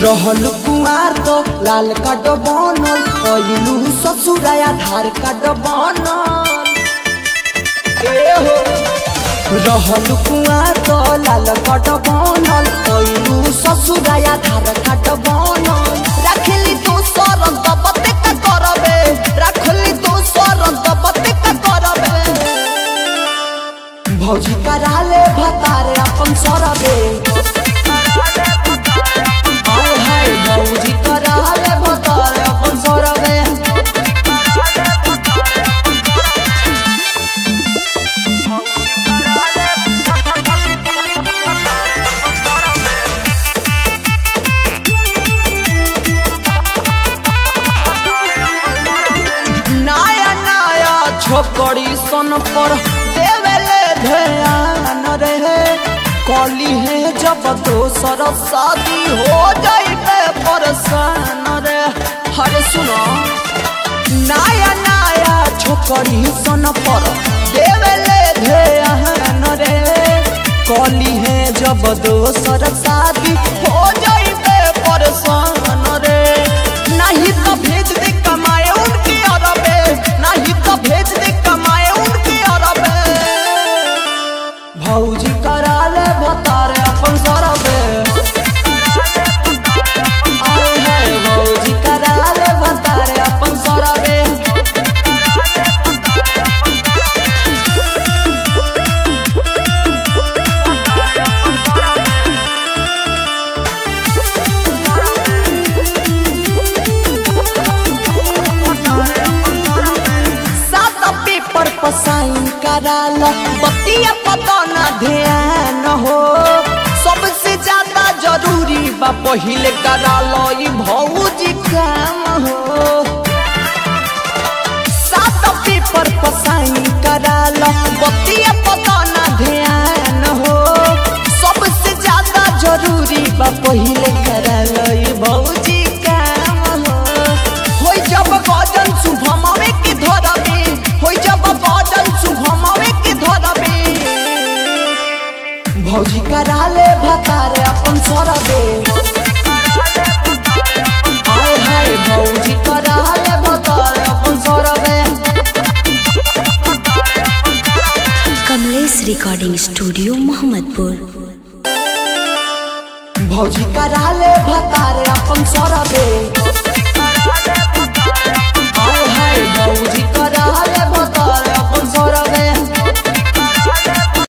रहल कुआर तो लाल कार्ड बनल अइलू ससुराया आधार कार्ड बनल रहल कुआर तो लाल कार्ड बनल अइलू ससुराया आधार कार्ड बनल रखली तू सरत बते का करबे रखली तू सरत बते का करबे भौजी कराले भतारे अपन सरबे भौजी कराले भतारे अपन सरबे नया नया छोकरी सन पर देवेले ध्यान रहे कली है जब दोसर शादी हो जाइबे परेशान रे। हरे सुनो नया नया छोकरी सन पर देवेले ध्यान रे कली है जब दोसर शादी हो जाइबे परेशान रे। नहीं तो भेज दे कमाए उनके अरबे नहीं तो भेज दे कमाए उनके अरबे भौजी कराले भतारे अपन सरबे भौजी कराले भतारे अपन सरबे पेपर पर साइन कराला बतिया पता ना ध्यान हो सबसे ज्यादा जरूरी बा पहिले कराला ई भौजी काम हो। सात पेपर पर साइन कराला बतिया पता ना ध्यान हो सबसे ज्यादा जरूरी बा पहिले कराला ई भौजी काम हो जब गजन शुभमवे के धरबे होई जब बादल शुभमवे के धरबे भौजी कराले भतारे अपन सरबे आय हाय भौजी कराले भतारे अपन सरबे। Kamlesh recording studio Mohammadpur. भौजी कराले भतारे अपन सरबे।